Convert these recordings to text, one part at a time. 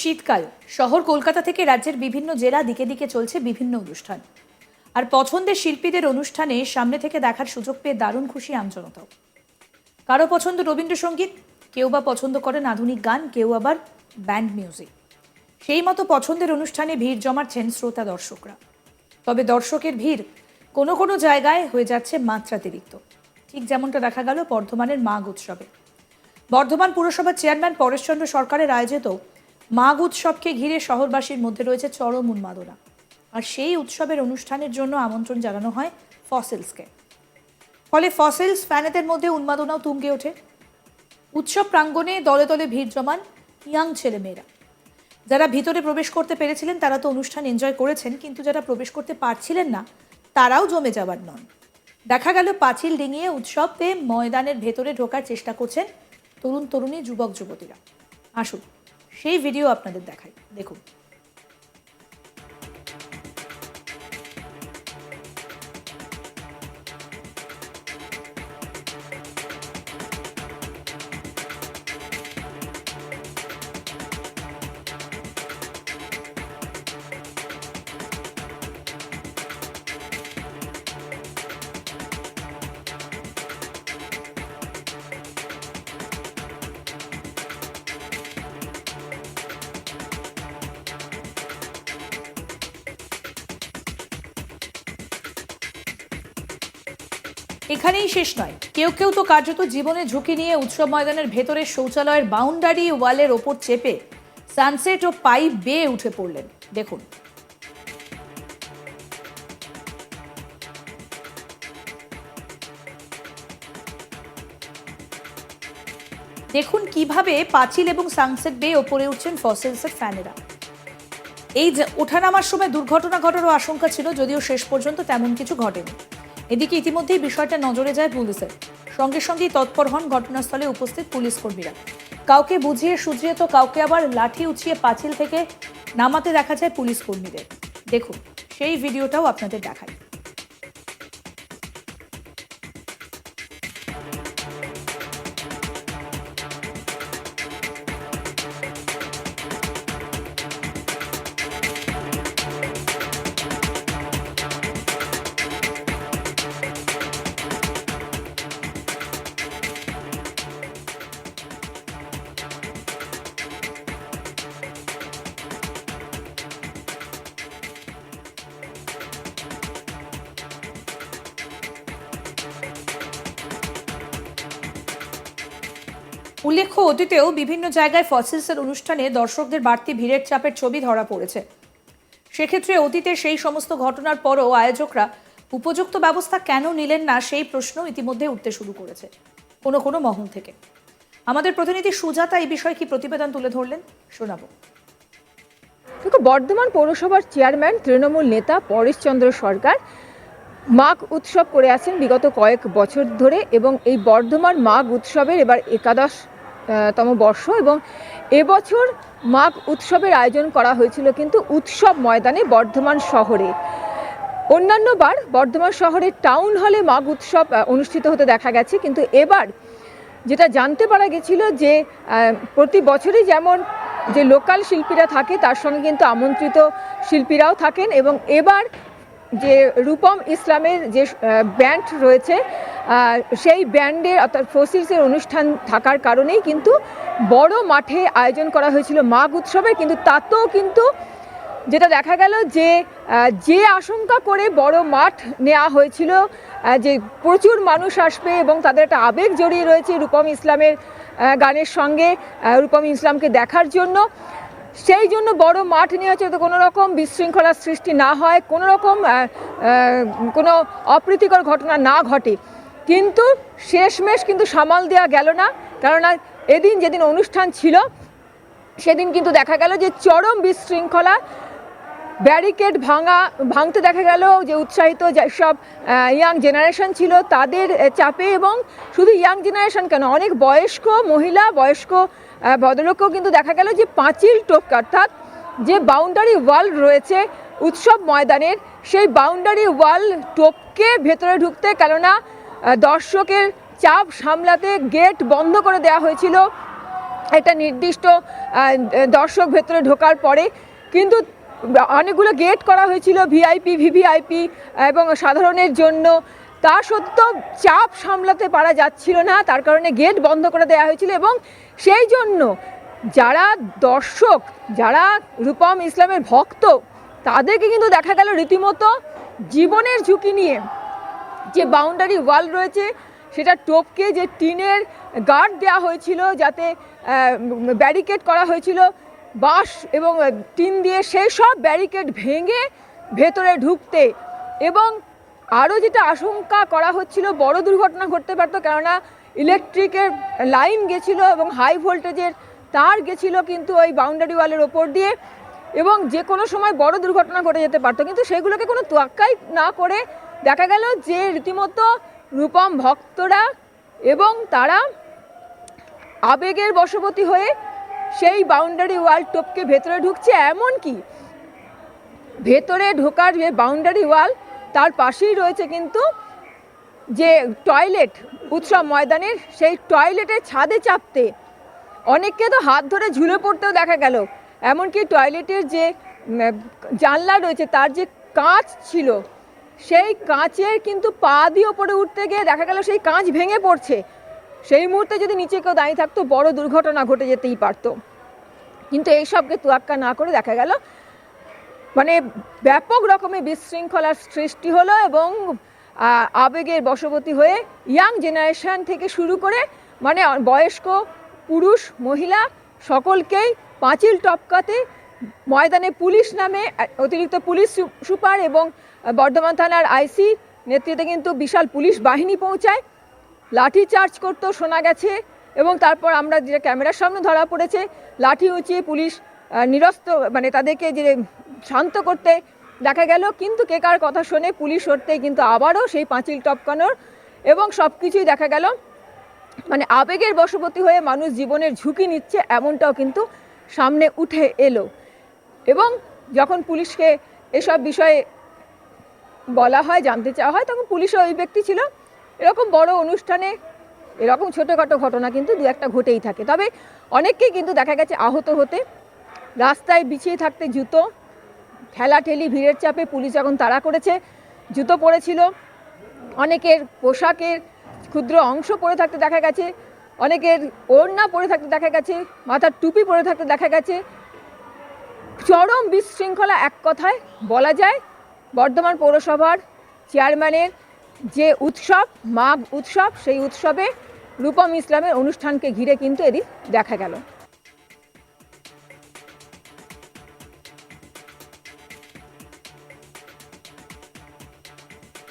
শীতকাল, শহর কলকাতা থেকে রাজ্যের বিভিন্ন জেলা দিকে দিকে চলছে বিভিন্ন অনুষ্ঠান। আর পছন্দের শিল্পীদের অনুষ্ঠানে সামনে থেকে দেখার সুযোগ পেয়ে দারুণ খুশি আমজনতাও। কারো পছন্দ রবীন্দ্রসঙ্গীত, কেউ বা পছন্দ করেন আধুনিক গান, কেউ আবার ব্যান্ড মিউজিক। সেই মতো পছন্দের অনুষ্ঠানে ভিড় জমাচ্ছেন শ্রোতা দর্শকরা। তবে দর্শকের ভিড় কোনো কোনো জায়গায় হয়ে যাচ্ছে মাত্রাতিরিক্ত, ঠিক যেমনটা দেখা গেল বর্ধমানের মাঘ উৎসবে। বর্ধমান পুরসভার চেয়ারম্যান পরেশচন্দ্র সরকারের আয়োজিত মাঘ উৎসবকে ঘিরে শহরবাসীর মধ্যে রয়েছে চরম উন্মাদনা। আর সেই উৎসবের অনুষ্ঠানের জন্য আমন্ত্রণ জানানো হয় ফসিলসকে। ফলে ফসিলস ফ্যানেদের মধ্যে উন্মাদনাও তুঙ্গে ওঠে। উৎসব প্রাঙ্গণে দলে দলে ভিড় জমান ইয়াং ছেলেমেয়েরা। যারা ভিতরে প্রবেশ করতে পেরেছিলেন তারা তো অনুষ্ঠান এনজয় করেছেন, কিন্তু যারা প্রবেশ করতে পারছিলেন না তারাও জমে যাবার নন। দেখা গেল পাঁচিল ডিঙিয়ে উৎসবে ময়দানের ভেতরে ঢোকার চেষ্টা করছেন তরুণ তরুণী, যুবক যুবতীরা। আসুন সেই ভিডিও আপনাদের দেখাই, দেখুন। এখানেই শেষ নয়, কেউ কেউ তো কার্যত জীবনের ঝুঁকি নিয়ে উৎসব ময়দানের ভেতরে শৌচালয়ের বাউন্ডারি ওয়ালের ওপর চেপে সানসেট ও পাইপ বেয়ে উঠে পড়লেন। দেখুন। দেখুন কিভাবে পাঁচিল এবং সানসেট বেয়ে ওপরে উঠছেন ফসিলসের ফ্যানেরা। এই ওঠানামার সময় দুর্ঘটনা ঘটারও আশঙ্কা ছিল, যদিও শেষ পর্যন্ত তেমন কিছু ঘটেনি। এদিকে ইতিমধ্যেই বিষয়টা নজরে যায় পুলিশের। সঙ্গে সঙ্গেই তৎপর হন ঘটনাস্থলে উপস্থিত পুলিশ কর্মীরা। কাউকে বুঝিয়ে সুঝিয়ে তো কাউকে আবার লাঠি উঁচিয়ে পাঁচিল থেকে নামাতে দেখা যায় পুলিশ কর্মীদের। দেখুন সেই ভিডিওটাও আপনাদের দেখাই। উল্লেখ্য, অতীতেও বিভিন্ন জায়গায় ফসিলসের অনুষ্ঠানে দর্শকদের বাড়তি ভিড়ের চাপের ছবি ধরা পড়েছে। সেক্ষেত্রে অতীতে সেই সমস্ত ঘটনার পরও আয়োজকরা উপযুক্ত ব্যবস্থা কেন নিলেন না, সেই প্রশ্ন ইতিমধ্যে উঠতে শুরু করেছে কোনো কোনো মহল থেকে। আমাদের প্রতিনিধি সুজাতা এই বিষয়ে কি প্রতিবেদন তুলে ধরলেন, শোনাবো। দেখো, বর্ধমান পৌরসভার চেয়ারম্যান তৃণমূল নেতা পরেশচন্দ্র সরকার মাঘ উৎসব করে আছেন বিগত কয়েক বছর ধরে, এবং এই বর্ধমান মাঘ উৎসবের এবার 11তম বর্ষ, এবং এবছর মাঘ উৎসবের আয়োজন করা হয়েছিল কিন্তু উৎসব ময়দানে বর্ধমান শহরে। অন্যান্যবার বর্ধমান শহরের টাউন হলে মাঘ উৎসব অনুষ্ঠিত হতে দেখা গেছে, কিন্তু এবার যেটা জানতে পারা গেছিল যে প্রতি বছরই যেমন যে লোকাল শিল্পীরা থাকে তার সঙ্গে কিন্তু আমন্ত্রিত শিল্পীরাও থাকেন, এবং এবার যে রূপম ইসলামের যে ব্যান্ড রয়েছে সেই ব্যান্ডের অর্থাৎ ফসিলসের অনুষ্ঠান থাকার কারণেই কিন্তু বড় মাঠে আয়োজন করা হয়েছিল মাঘ উৎসবে। কিন্তু তাতেও কিন্তু যেটা দেখা গেল যে আশঙ্কা করে বড় মাঠ নেওয়া হয়েছিল, যে প্রচুর মানুষ আসবে এবং তাদের একটা আবেগ জড়িয়ে রয়েছে রূপম ইসলামের গানের সঙ্গে, রূপম ইসলামকে দেখার জন্য, সেই জন্য বড় মাঠ নিয়ে হচ্ছে কোনো রকম বিশৃঙ্খলার সৃষ্টি না হয়, কোনো রকম কোনো অপ্রীতিকর ঘটনা না ঘটে। কিন্তু শেষমেশ কিন্তু সামাল দেওয়া গেল না, কেননা এদিন যেদিন অনুষ্ঠান ছিল সেদিন কিন্তু দেখা গেল যে চরম বিশৃঙ্খলা, ব্যারিকেড ভাঙতে দেখা গেল যে উৎসাহিত যেসব ইয়াং জেনারেশন ছিল তাদের চাপে, এবং শুধু ইয়াং জেনারেশন কেন, অনেক বয়স্ক মহিলা, বয়স্ক ভদ্রলোকও কিন্তু দেখা গেল যে পাঁচিল টপকে, অর্থাৎ যে বাউন্ডারি ওয়াল রয়েছে উৎসব ময়দানের সেই বাউন্ডারি ওয়াল টপকে ভেতরে ঢুকতে, কেননা দর্শকের চাপ সামলাতে গেট বন্ধ করে দেওয়া হয়েছিল। একটা নির্দিষ্ট দর্শক ভেতরে ঢোকার পরে কিন্তু অনেকগুলো গেট করা হয়েছিল ভিআইপি, ভিভিআইপি এবং সাধারণের জন্য। তা সত্ত্বেও চাপ সামলাতে পারা যাচ্ছিল না, তার কারণে গেট বন্ধ করে দেওয়া হয়েছিল এবং সেই জন্য যারা দর্শক, যারা রূপম ইসলামের ভক্ত, তাদেরকে কিন্তু দেখা গেল রীতিমতো জীবনের ঝুঁকি নিয়ে যে বাউন্ডারি ওয়াল রয়েছে সেটা টপকে যে টিনের গার্ড দেওয়া হয়েছিল, যাতে ব্যারিকেড করা হয়েছিল বাঁশ এবং টিন দিয়ে, সেই সব ব্যারিকেড ভেঙে ভেতরে ঢুকতে। এবং আরও যেটা আশঙ্কা করা হচ্ছিল বড় দুর্ঘটনা ঘটতে পারতো, কেননা ইলেকট্রিকের লাইন গেছিলো এবং হাই ভোল্টেজের তার গেছিলো কিন্তু ওই বাউন্ডারি ওয়ালের ওপর দিয়ে, এবং যে কোনো সময় বড় দুর্ঘটনা ঘটে যেতে পারতো। কিন্তু সেগুলোকে কোনো তোয়াক্কাই না করে দেখা গেল যে রীতিমতো রূপম ভক্তরা এবং তারা আবেগের বশবর্তী হয়ে সেই বাউন্ডারি ওয়াল টপকে ভেতরে ঢুকছে। এমনকি ভেতরে ঢোকার যে বাউন্ডারি ওয়াল তার পাশেই রয়েছে কিন্তু যে টয়লেট উৎসব ময়দানের, সেই টয়লেটের ছাদে চাপতে অনেককে তো হাত ধরে ঝুলে পড়তেও দেখা গেল। এমনকি টয়লেটের যে জানলা রয়েছে তার যে কাঁচ ছিল, সেই কাঁচের কিন্তু পা দিয়ে ওপরে উঠতে গিয়ে দেখা গেল সেই কাঁচ ভেঙে পড়ছে। সেই মুহূর্তে যদি নিচে কেউ দাঁড়িয়ে থাকতো বড় দুর্ঘটনা ঘটে যেতেই পারত। কিন্তু এইসবকে তোয়াক্কা না করে দেখা গেল মানে ব্যাপক রকমের বিশৃঙ্খলার সৃষ্টি হলো এবং আবেগের বশবর্তী হয়ে ইয়াং জেনারেশন থেকে শুরু করে মানে বয়স্ক পুরুষ মহিলা সকলকেই পাঁচিল টপকাতে ময়দানে পুলিশ নামে অতিরিক্ত পুলিশ সুপার এবং বর্ধমান থানার আইসি নেতৃত্বে কিন্তু বিশাল পুলিশ বাহিনী পৌঁছায়, লাঠি চার্জ করতো শোনা গেছে। এবং তারপর আমরা যে ক্যামেরার সামনে ধরা পড়েছে, লাঠি উঁচিয়ে পুলিশ নিরস্ত মানে তাদেরকে যে শান্ত করতে দেখা গেল। কিন্তু কে কার কথা শুনে পুলিশ সরতেই কিন্তু আবারও সেই পাঁচিল টপকানোর এবং সব কিছুই দেখা গেল মানে আবেগের বশবর্তী হয়ে মানুষ জীবনের ঝুঁকি নিচ্ছে, এমনটাও কিন্তু সামনে উঠে এলো। এবং যখন পুলিশকে এসব বিষয়ে বলা হয়, জানতে চাওয়া হয়, তখন পুলিশও ওই ব্যক্তি ছিল। এরকম বড় অনুষ্ঠানে এরকম ছোটোখাটো ঘটনা কিন্তু দু একটা ঘটেই থাকে। তবে অনেককেই কিন্তু দেখা গেছে আহত হতে, রাস্তায় বিছিয়ে থাকতে জুতো, ঠেলাঠেলি ভিড়ের চাপে পুলিশ যখন তাড়া করেছে জুতো পড়েছিল, অনেকের পোশাকের ক্ষুদ্র অংশ পরে থাকতে দেখা গেছে, অনেকের ওড়না পরে থাকতে দেখা গেছে, মাথার টুপি পরে থাকতে দেখা গেছে। চরম বিশৃঙ্খলা এক কথায় বলা যায়। বর্ধমান পৌরসভার চেয়ারম্যানের যে উৎসব মাঘ উৎসব, সেই উৎসবে রূপম ইসলামের অনুষ্ঠানকে ঘিরে কিন্তু এদিন দেখা গেল।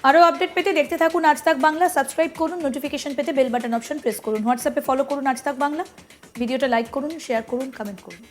আরও আপডেট পেতে দেখতে থাকুন আজ তাক বাংলা। সাবস্ক্রাইব করুন, নোটিফিকেশন পেতে বেল বাটন অপশন প্রেস করুন। হোয়াটসঅ্যাপে ফলো করুন আজ তাক বাংলা। ভিডিওটা লাইক করুন, শেয়ার করুন, কমেন্ট করুন।